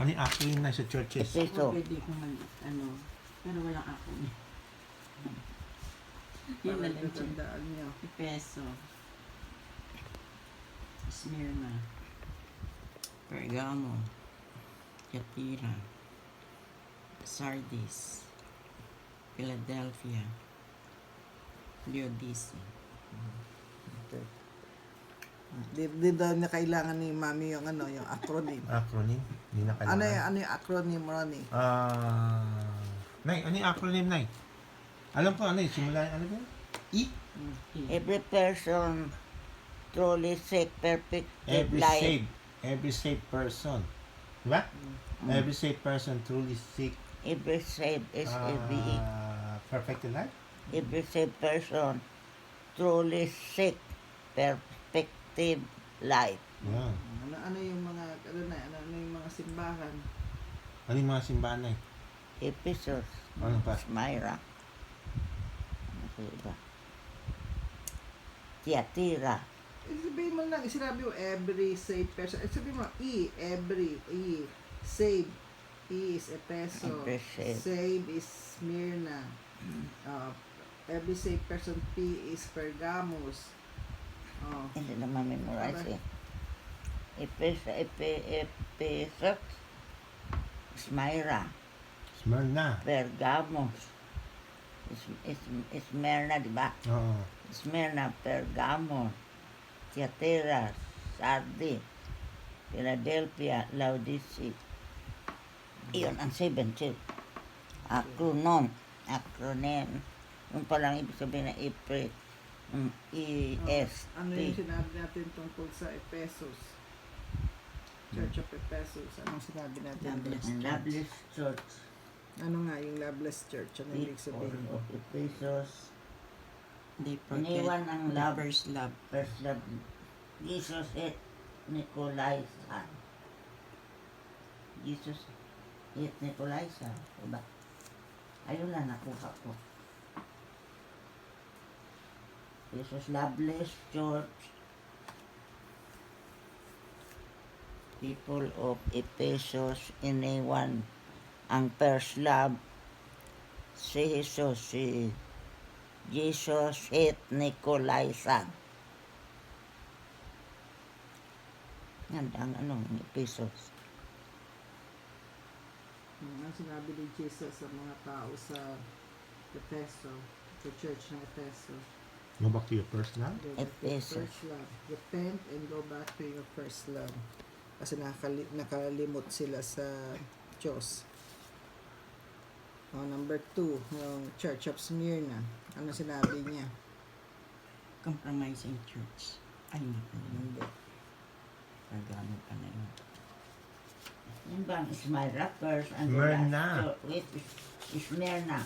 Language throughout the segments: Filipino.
Ano yung acronym na sa churches? Epeso. Pwede kong pero walang ako. Yun na Para lang dyan. tatandaan niyo. Peso. Smyrna. Pergamo. Thyatira. Sardis. Philadelphia. Laodicea. Di daw niya kailangan ni Mami yung yung acronym. Acronym? Hindi na kailangan. Ano yung acronym, Ronnie? Nay, ano yung acronym, Nay? Alam ko, ano yung simula, ano ba? E? Every person truly seek perfect Every life. saved. Every saved person. Diba? Every saved person truly seek Every saved S-A-V-E. perfected life? Every saved person truly seek perfective life. Yan. Ano yung mga ano yung mga simbahan? Ano yung mga simbahan, Nay? Ephesus. Ano pa? Smyrna. Ano sa iba? Thyatira. Sabihin mo lang, sinabi mo every saved person. Sabihin mo, every, save. E is Epeso. Every saved. Save is Smyrna. Every saved person, P is Pergamos. Hindi naman memorize eh. Ephesus. Smyrna. Smyrna. Pergamos. Smyrna, di ba? Oo. Smyrna, Pergamo, Thyatira, Sardis, Philadelphia, Laodicea. Iyon ang 70. Acronym. Yung palang ibig sabihin na April. E-S-P. Ano yung sinabi natin tungkol sa Ephesus? Church of Ephesus. Anong sinabi natin? Ang Loveless Church. Ano nga yung Loveless Church? Ano yung ibig People sabihin? of Ephesus. They forget Iniwan ang the love. first love. First love. Jesus et Nicolaisan. Jesus et Nicolaisan. Diba? Ayun na nakuha ko. Jesus Loveless Church. People of Ephesus iniwan ang first love. Si Jesus et Nicolaisan. Yan ang Ephesus. Ang sinabi ni Jesus sa mga tao sa Epheso, sa church ng Epheso. Go back to your first love. Go back to your Ephesus. first love. Repent and go back to your first love. Kasi nakalimot sila sa Diyos. Number 2, yung Church of Smyrna. Ano sinabi niya? Compromising church. Ay, hindi pa yun. Hindi. Pergamo pa na yun. Yun bang Smyrna first and Smyrna. the last? So, wait, Smyrna.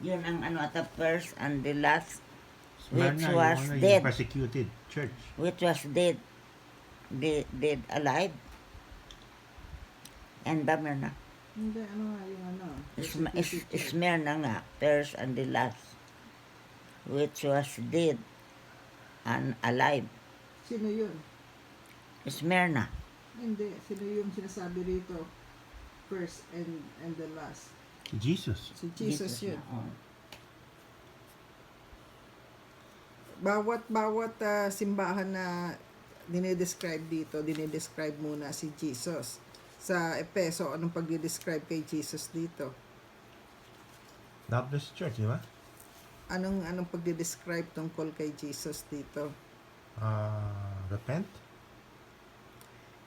Yun ang at the first and the last, which Smyrna, was yung dead. persecuted church. Which was dead. Dead alive. And Smyrna. Hindi, ano nga yung persecuted church. Smyrna nga, first and the last, which was dead and alive. Sino yun? Smyrna. Hindi. Sino yung sinasabi rito? First and the last. Jesus. Si Jesus yun. na, oh. Bawat simbahan na dinidescribe dito, dinidescribe muna si Jesus. Sa Epeso, anong pagdidescribe kay Jesus dito? Loveless church, di ba? Anong pagdidescribe tungkol kay Jesus dito? Repent.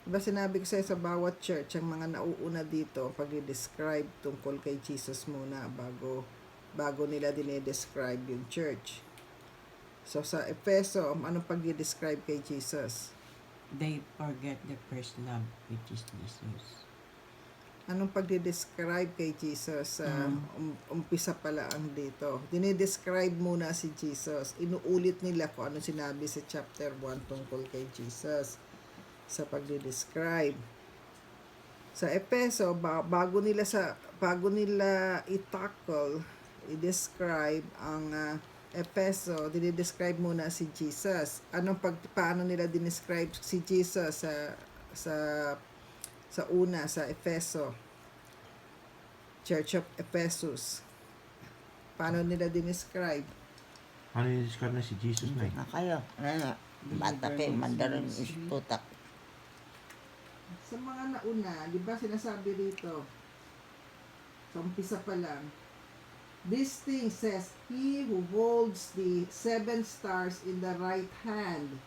Diba sinabi ko sa'yo sa bawat church, ang mga nauuna dito, pagdidescribe tungkol kay Jesus muna bago nila dinidescribe yung church. So sa Epeso, anong pagdidescribe kay Jesus? They forget the first love, which is Jesus. Anong pagdidescribe kay Jesus? Umpisa pala ang dito. Dinidescribe muna si Jesus. Inuulit nila kung ano sinabi sa chapter 1 tungkol kay Jesus sa pagdidescribe. Sa Epeso, bago nila i-tackle, i-describe ang Epeso, dinidescribe muna si Jesus. Paano nila dinescribe si Jesus sa Sa una, sa Efeso. Church of Ephesus. Paano nila dinescribe? Ano yung describe na si Jesus, Nay? Na kayo. Ano, bata kayo, mandarin isputak. Sa mga nauna, di ba sinasabi rito, sa umpisa pa lang, this thing says, he who holds the 7 stars in the right hand,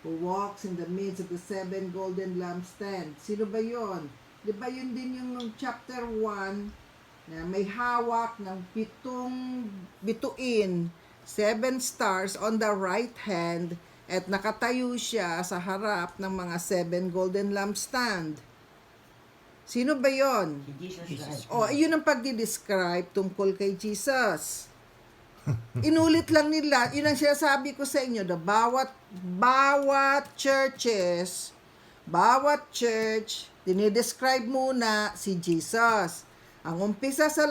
who walks in the midst of the 7 golden lampstands. Sino ba yon? Di ba yun din yung nung chapter 1, na may hawak ng 7 bituin, 7 stars on the right hand, at nakatayo siya sa harap ng mga 7 golden lampstand. Sino ba yon? Si Jesus Christ. O, yun ang pagdi-describe tungkol kay Jesus. Inulit lang nila, yun ang sinasabi ko sa inyo, na bawat churches, bawat church, dinidescribe muna si Jesus. Ang umpisa sa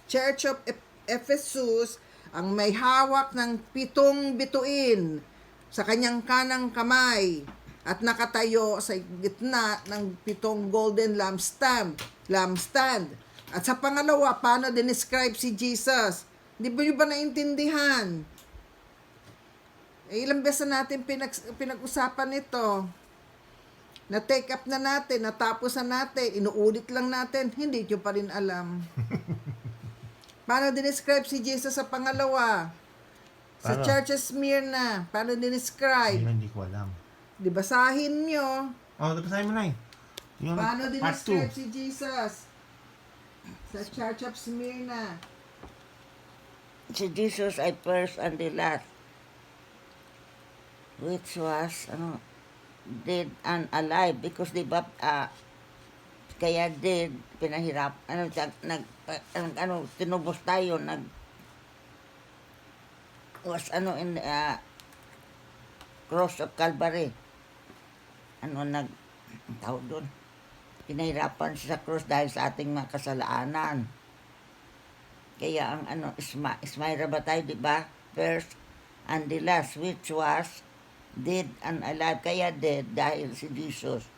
Church of Ephesus, ang may hawak ng 7 bituin sa kanyang kanang kamay at nakatayo sa gitna ng 7 golden lampstand. At sa pangalawa, paano dinescribe si Jesus? Di ba nyo ba naintindihan? Ilang beses na natin pinag-usapan ito. Na-take up na natin, natapos na natin, inuulit lang natin, hindi nyo pa rin alam. Paano dinescribe si Jesus sa pangalawa? Sa Paano? Church of Smyrna, paano dinescribe? Yun hindi ko alam. Di basahin nyo. Oh, basahin mo, Nay. Yung Paano part dinescribe 2. si Jesus? Sa Church of Smyrna. Si Jesus ay first and the last, which was dead and alive, because di ba kaya dead, pinahirap, tinubos tayo, was in cross of Calvary, tawag doon, pinahirapan siya sa cross dahil sa ating mga kasalanan. Kaya ang Ismaira ba tayo, di ba? First and the last, which was dead and alive. Kaya dead dahil si Jesus.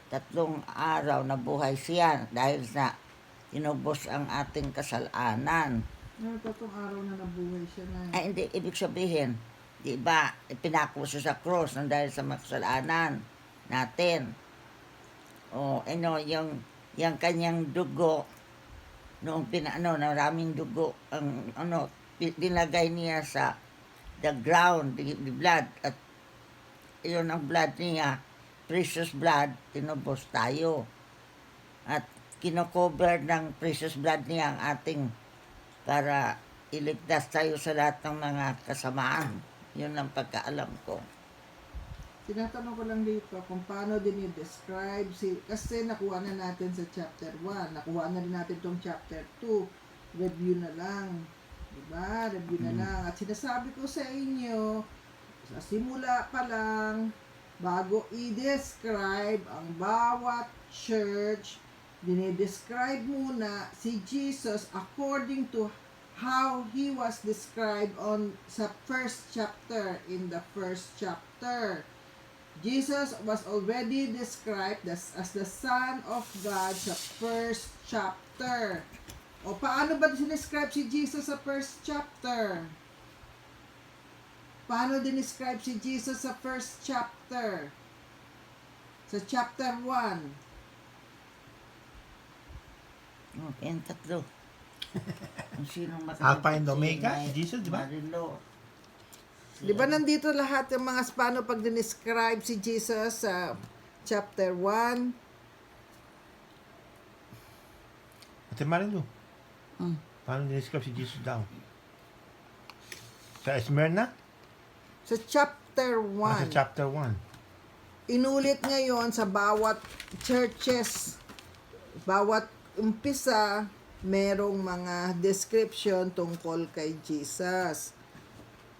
3 araw na buhay siya dahil sa tinubos ang ating kasalanan. Tatlong araw na nabuhay siya na. Ay, hindi, ibig sabihin, di ba, pinako siya sa cross nang dahil sa mga kasalanan natin. O, yung kanyang dugo, noong maraming dugo, ang dinagay niya sa the ground, the blood, at yun ang blood niya, precious blood, tinubos tayo. At kinocover ng precious blood niya ang ating, para iligtas tayo sa lahat ng mga kasamaan. Yun ang pagkaalam ko. Tinatanong ko lang dito kung paano din i-describe kasi nakuha na natin sa chapter 1, nakuha na rin natin tong chapter 2, review na lang, diba? Review na lang. At sinasabi ko sa inyo, sa simula pa lang, bago i-describe ang bawat church, dinidescribe muna si Jesus according to how he was described sa first chapter, in the first chapter. Jesus was already described as the Son of God sa first chapter. O paano ba dinescribe si Jesus sa first chapter? Paano dinescribe si Jesus sa first chapter? Sa chapter 1. Okay, ang 3. Kung sinong Alpha and Omega, si Jesus, di ba? Marilo. Di ba nandito lahat yung mga paano pag dinescribe si Jesus sa chapter 1? Ate Marilu, Mm. paano describe si Jesus daw? Sa Smyrna? Sa chapter Sa 1. chapter 1. Inulit ngayon sa bawat churches, bawat umpisa, merong mga description tungkol kay Jesus.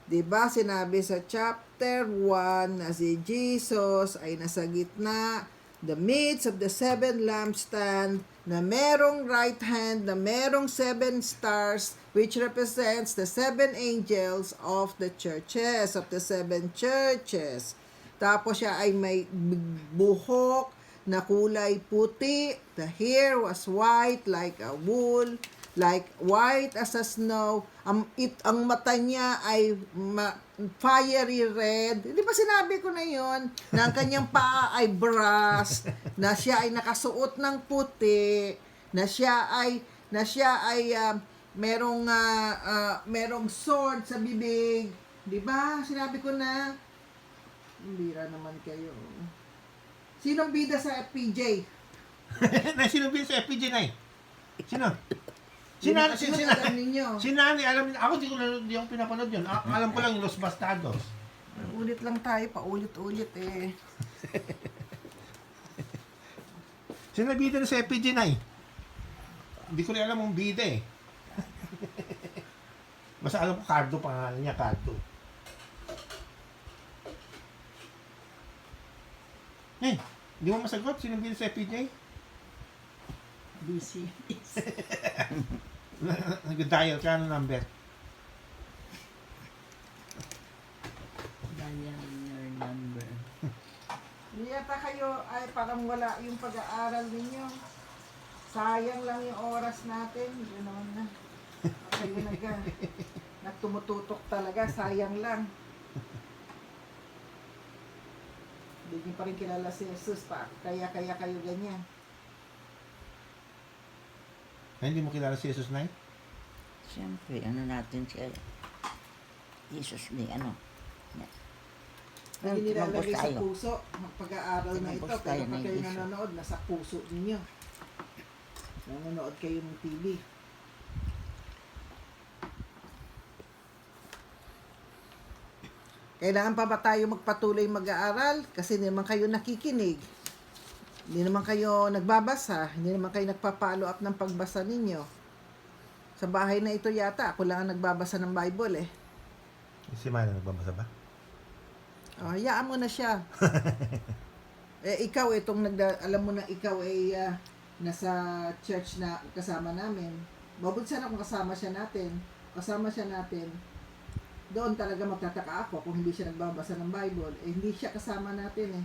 Diba sinabi sa chapter 1 na si Jesus ay nasa gitna, the midst of the 7 lampstand, na merong right hand, na merong 7 stars, which represents the 7 angels of the churches, of the 7 churches. Tapos siya ay may buhok na kulay puti. The hair was white like a wool, like white as a snow. Ang mata niya ay fiery red. Di ba sinabi ko na yon na ang kanyang paa ay brass, na siya ay nakasuot ng puti, na siya ay merong sword sa bibig. Di ba? Sinabi ko na. Bira naman kayo. Sinong bida sa FPJ? Nay, sino bin sa FPJ, Nay? Sino? Sino alam ninyo? Si Nani, alam niya. Ako di ako pinapanood yun. Alam ko lang yung Los Bastardos. Ulit lang tayo, paulit-ulit eh. Sino bida na sa FPJ, Nay? Hindi ko rin alam ang bida eh. Basta alam ko Cardo, pangalan niya Cardo. Eh, hindi mo masagot? Sino bida sa FPJ? Busy. Nag-dial ka ng number. Dial your number. Hindi yata kayo ay parang wala yung pag-aaral ninyo. Sayang lang yung oras natin. Yun naman na. Kayo nagtumututok talaga. Sayang lang. Hindi niyo pa rin kilala si Jesus pa. Kaya kayo ganyan. Ay, hindi mo kilala si Jesus, Nay? Siyempre, ano natin siya? Jesus ni ano? Hindi nilalagay sa tayo. puso ang pag-aaral na ito. Tumapos Pero tayo pag ng kayo iso. nanonood, nasa puso ninyo. Nanonood kayo ng TV. Kailangan pa ba tayo magpatuloy mag-aaral? Kasi hindi naman kayo nakikinig. Hindi naman kayo nagbabasa. Hindi naman kayo nagpa-follow up ng pagbasa ninyo. Sa bahay na ito yata, ako lang ang nagbabasa ng Bible eh. Si Mano nagbabasa ba? Oh, hayaan mo na siya. Ikaw alam mo na ikaw ay nasa church na kasama namin. Mabuti sana kung kasama siya natin. Doon talaga magtataka ako kung hindi siya nagbabasa ng Bible. Hindi siya kasama natin eh.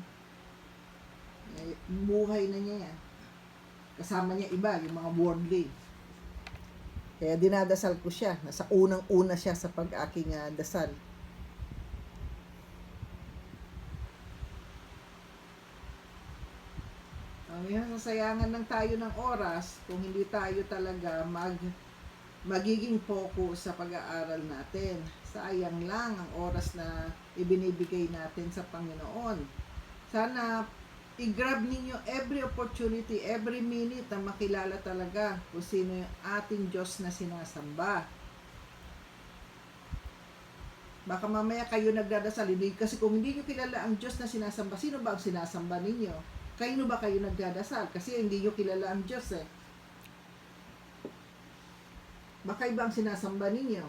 Buhay na niya yan. Kasama niya iba, yung mga worldly. Kaya dinadasal ko siya. Nasa unang-una siya sa pag-aking dasal. Sasayangan lang tayo ng oras kung hindi tayo talaga magiging focus sa pag-aaral natin. Sayang lang ang oras na ibinibigay natin sa Panginoon. Sana i-grab ninyo every opportunity, every minute na makilala talaga kung sino yung ating Diyos na sinasamba. Baka mamaya kayo nagdadasal, kasi kung hindi nyo kilala ang Diyos na sinasamba, sino ba ang sinasamba ninyo? Kayo ba kayo nagdadasal? Kasi hindi nyo kilala ang Diyos eh. Baka iba ang sinasamba ninyo.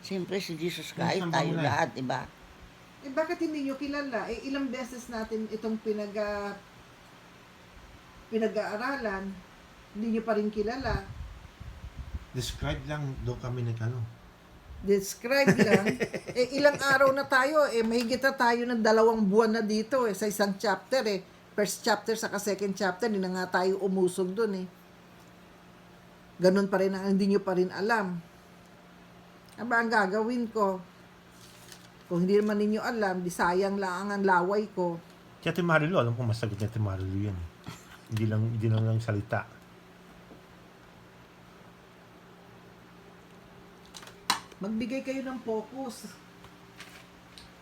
Siyempre si Jesus kahit Sinasamba tayo mo na. lahat, diba? Bakit hindi nyo kilala? Ilang beses natin itong pinag-aaralan, hindi nyo pa rin kilala. Describe lang doon kami Describe lang. Ilang araw na tayo, mahigit na tayo ng 2 buwan na dito sa isang chapter First chapter saka second chapter, hindi na nga tayo umusog dun Ganun pa rin ang hindi nyo pa rin alam. Aba ang gagawin ko? Kung hindi naman ninyo alam, di sayang lang ang laway ko. Kaya Ate Marilu, alam ko masagot ni Ate Marilu yan. Hindi lang salita. Magbigay kayo ng focus.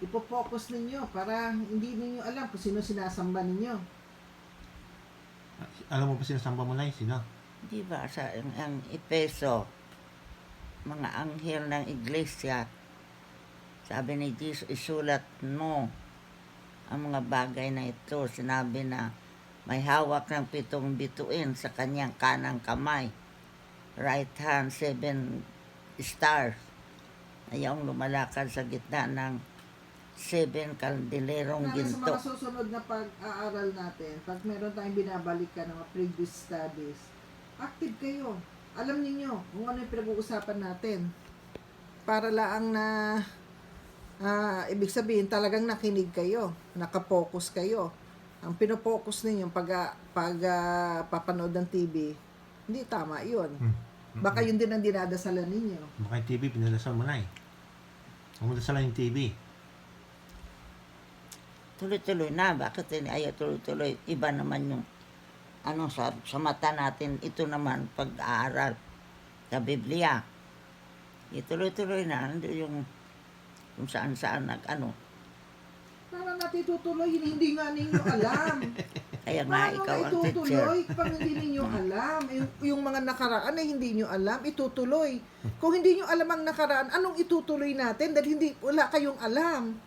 Ipo-focus ninyo para hindi ninyo alam kung sino sinasamba ninyo. Alam mo ba sinasamba mo, Nay? Sino? Diba sa ang Epeso, mga anghel ng iglesia, sabi ni Jesus, isulat mo ang mga bagay na ito. Sinabi na may hawak ng 7 bituin sa kanyang kanang kamay. Right hand, 7 stars. Ayong lumalakad sa gitna ng 7 kaldelerong Sa ginto. mga susunod na pag-aaral natin, pag meron tayong binabalikan ng mga previous studies, active kayo. Alam niyo kung ano yung pinag-uusapan natin. Para lang na ibig sabihin talagang nakinig kayo, nakapokus kayo. Ang pinopokus ninyo papanood ng TV, hindi tama yun. Baka yun din ang dinadasalan ninyo. Baka yung TV, pinadasal mo na eh. Huwag mo dasalan yung TV. Tuloy-tuloy na. Bakit ayaw tuloy-tuloy? Iba naman yung sa mata natin. Ito naman pag-aaral sa Biblia. Ituloy-tuloy na. Yung kung saan-saan Para natin itutuloy, hindi nga ninyo alam. Kaya nga, Paano ikaw na ang teacher. itutuloy pag hindi ninyo alam? Yung mga nakaraan ay hindi nyo alam, itutuloy. Kung hindi nyo alam ang nakaraan, anong itutuloy natin? Dahil wala kayong alam.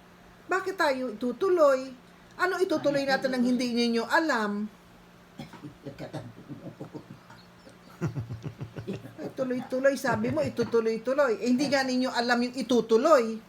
Bakit tayo itutuloy? Ano itutuloy natin ang hindi ninyo alam? Tuloy-tuloy, sabi mo, itutuloy-tuloy. Eh, hindi nga ninyo alam yung itutuloy.